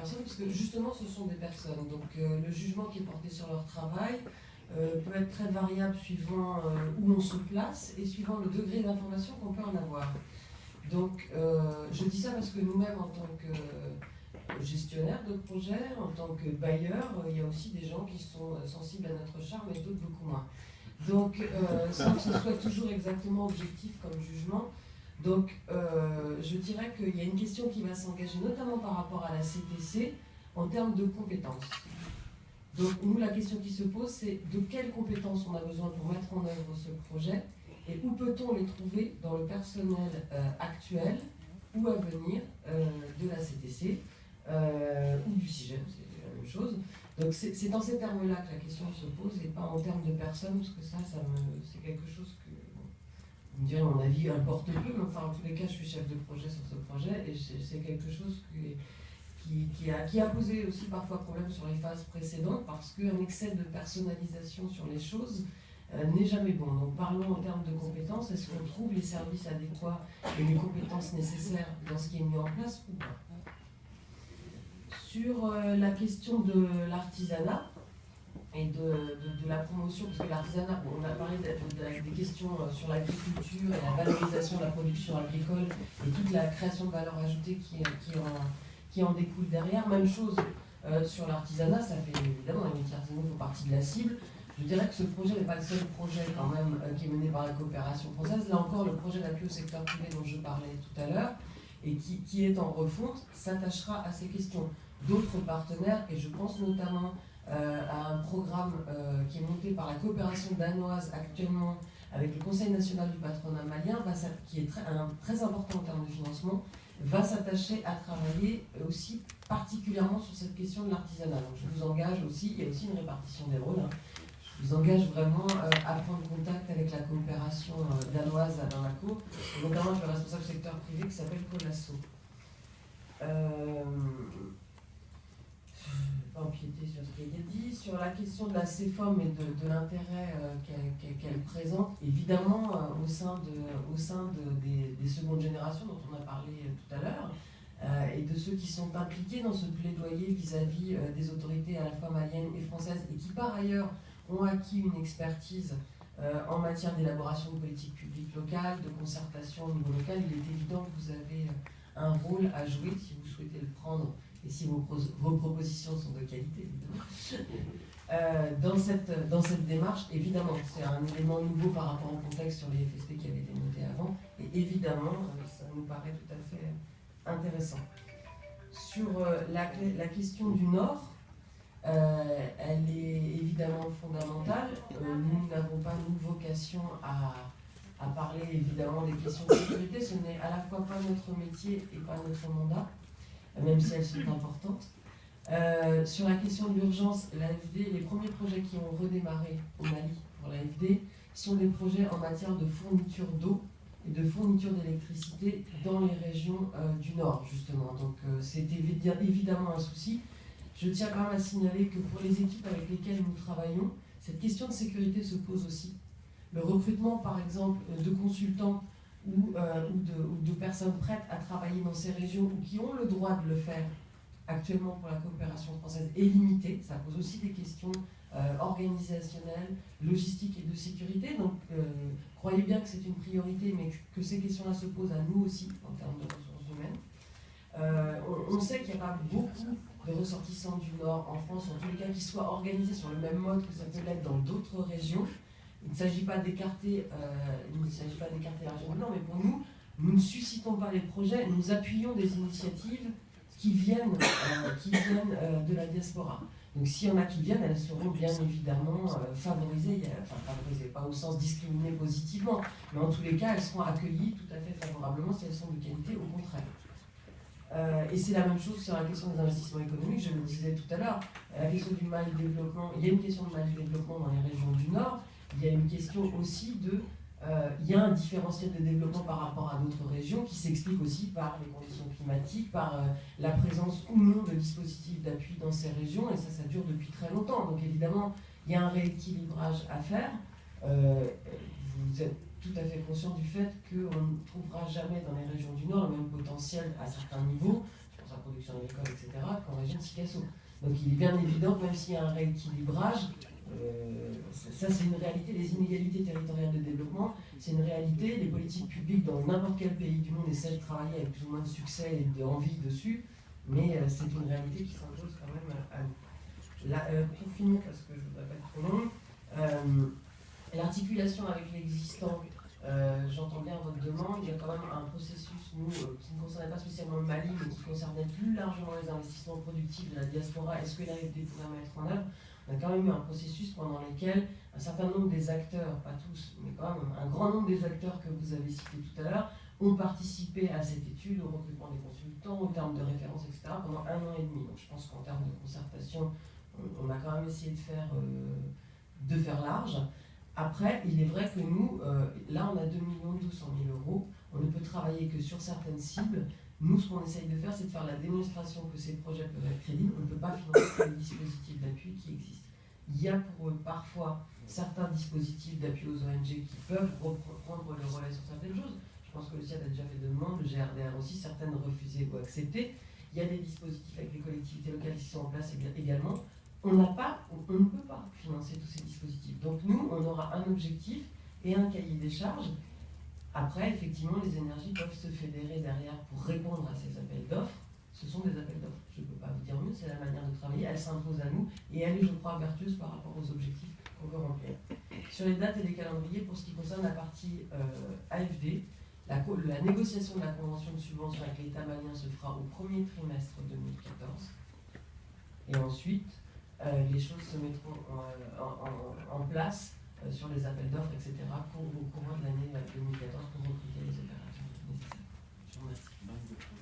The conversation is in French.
personnes, parce que justement ce sont des personnes. Donc le jugement qui est porté sur leur travail peut être très variable suivant où on se place et suivant le degré d'information qu'on peut en avoir. Donc je dis ça parce que nous-mêmes en tant que gestionnaires de projets, en tant que bailleurs, il y a aussi des gens qui sont sensibles à notre charme et d'autres beaucoup moins. Donc sans que ce soit toujours exactement objectif comme jugement, donc je dirais qu'il y a une question qui va s'engager notamment par rapport à la CTC en termes de compétences. Donc nous, la question qui se pose, c'est de quelles compétences on a besoin pour mettre en œuvre ce projet et où peut-on les trouver dans le personnel actuel ou à venir de la CTC ou du CIGEM, c'est la même chose. Donc c'est dans ces termes-là que la question se pose et pas en termes de personnes, parce que c'est quelque chose que, bon, vous me direz, mon avis importe peu, mais enfin en tous les cas, je suis chef de projet sur ce projet et c'est quelque chose qui a posé aussi parfois problème sur les phases précédentes parce qu'un excès de personnalisation sur les choses n'est jamais bon. Donc parlons en termes de compétences, est-ce qu'on trouve les services adéquats et les compétences nécessaires dans ce qui est mis en place ou pas? Sur la question de l'artisanat et de la promotion, parce que l'artisanat, bon, on a parlé des questions sur l'agriculture et la valorisation de la production agricole et toute la création de valeur ajoutée qui en découle derrière. Même chose sur l'artisanat, ça fait évidemment, les métiers artisanaux font partie de la cible. Je dirais que ce projet n'est pas le seul projet quand même qui est mené par la coopération française. Là encore, le projet d'appui au secteur privé dont je parlais tout à l'heure et qui est en refonte s'attachera à ces questions. D'autres partenaires, et je pense notamment à un programme qui est monté par la coopération danoise actuellement avec le Conseil national du patronat malien, qui est très important en termes de financement, va s'attacher à travailler aussi particulièrement sur cette question de l'artisanat. Donc je vous engage aussi, il y a aussi une répartition des rôles, hein. Je vous engage vraiment à prendre contact avec la coopération danoise à Bamako, et notamment avec le responsable secteur privé qui s'appelle Colasso. Pas empiéter sur ce qui a été dit. Sur la question de la CEFOM et de l'intérêt qu'elle présente, évidemment, au sein des secondes générations dont on a parlé tout à l'heure, et de ceux qui sont impliqués dans ce plaidoyer vis-à-vis des autorités à la fois maliennes et françaises, et qui par ailleurs ont acquis une expertise en matière d'élaboration de politiques publiques locales, de concertation au niveau local, il est évident que vous avez un rôle à jouer si vous souhaitez le prendre et si vos propositions sont de qualité, évidemment. Dans cette démarche, évidemment, c'est un élément nouveau par rapport au contexte sur les FSP qui avaient été montés avant, et évidemment, ça nous paraît tout à fait intéressant. Sur la question du Nord, elle est évidemment fondamentale. Nous n'avons pas, nous, vocation à parler évidemment des questions de sécurité. Ce n'est à la fois pas notre métier et pas notre mandat, même si elles sont importantes. Sur la question de l'urgence, l'AFD, les premiers projets qui ont redémarré au Mali pour l'AFD sont des projets en matière de fourniture d'eau et de fourniture d'électricité dans les régions du Nord, justement. Donc c'est évidemment un souci. Je tiens quand même à signaler que pour les équipes avec lesquelles nous travaillons, cette question de sécurité se pose aussi. Le recrutement, par exemple, de consultants ou de personnes prêtes à travailler dans ces régions ou qui ont le droit de le faire actuellement pour la coopération française est limité. Ça pose aussi des questions organisationnelles, logistiques et de sécurité. Donc, croyez bien que c'est une priorité, mais que ces questions-là se posent à nous aussi en termes de ressources humaines. On sait qu'il n'y a pas beaucoup de ressortissants du Nord en France, en tous les cas, qui soient organisés sur le même mode que ça peut l'être dans d'autres régions. Il ne s'agit pas d'écarter la région du Nord, mais pour nous, nous ne suscitons pas les projets, nous appuyons des initiatives qui viennent de la diaspora. Donc s'il y en a qui viennent, elles seront bien évidemment favorisées, pas au sens discriminé positivement, mais en tous les cas, elles seront accueillies tout à fait favorablement si elles sont de qualité, au contraire. Et c'est la même chose sur la question des investissements économiques, je le disais tout à l'heure, la question du mal développement, il y a une question de mal développement dans les régions du Nord, il y a une question aussi il y a un différentiel de développement par rapport à d'autres régions qui s'explique aussi par les conditions climatiques, par la présence ou non de dispositifs d'appui dans ces régions, et ça dure depuis très longtemps. Donc évidemment, il y a un rééquilibrage à faire. Vous êtes tout à fait conscient du fait qu'on ne trouvera jamais dans les régions du Nord le même potentiel à certains niveaux. C'est pour la production agricole, etc., qu'en région de Sikasso. Donc il est bien évident que même s'il y a un rééquilibrage, ça c'est une réalité, les inégalités territoriales de développement, c'est une réalité, les politiques publiques dans n'importe quel pays du monde essaient de travailler avec plus ou moins de succès et d'envie dessus, mais c'est une réalité qui s'impose quand même à nous. Là, pour finir, parce que je ne voudrais pas être trop long, l'articulation avec l'existant, j'entends bien votre demande, il y a quand même un processus, nous, qui ne concernait pas spécialement le Mali, mais qui concernait plus largement les investissements productifs de la diaspora. Est-ce que l'AFD pourrait mettre en œuvre? On a quand même eu un processus pendant lequel un certain nombre des acteurs, pas tous, mais quand même un grand nombre des acteurs que vous avez cités tout à l'heure, ont participé à cette étude, au recrutement des consultants, au terme de référence, etc., pendant 1 an et demi. Donc je pense qu'en termes de concertation, on a quand même essayé de faire large. Après, il est vrai que nous, là on a 2 200 000 euros, on ne peut travailler que sur certaines cibles. Nous, ce qu'on essaye de faire, c'est de faire la démonstration que ces projets peuvent être crédibles. On ne peut pas financer les dispositifs d'appui qui existent. Il y a pour eux parfois certains dispositifs d'appui aux ONG qui peuvent reprendre le relais sur certaines choses. Je pense que le CIAD a déjà fait de demandes, le GRDR aussi, certaines refusées ou acceptées. Il y a des dispositifs avec les collectivités locales qui sont en place également. On ne peut pas financer tous ces dispositifs. Donc nous, on aura un objectif et un cahier des charges. Après, effectivement, les énergies peuvent se fédérer derrière pour répondre à ces appels d'offres. Ce sont des appels d'offres. Je ne peux pas vous dire mieux, c'est la manière de travailler. Elle s'impose à nous et elle est, je crois, vertueuse par rapport aux objectifs qu'on veut remplir. Sur les dates et les calendriers, pour ce qui concerne la partie AFD, la négociation de la convention de subvention avec l'État malien se fera au premier trimestre 2014. Et ensuite, les choses se mettront en place sur les appels d'offres, etc., au courant de l'année 2014 pour recruter les opérations nécessaires. Je vous remercie.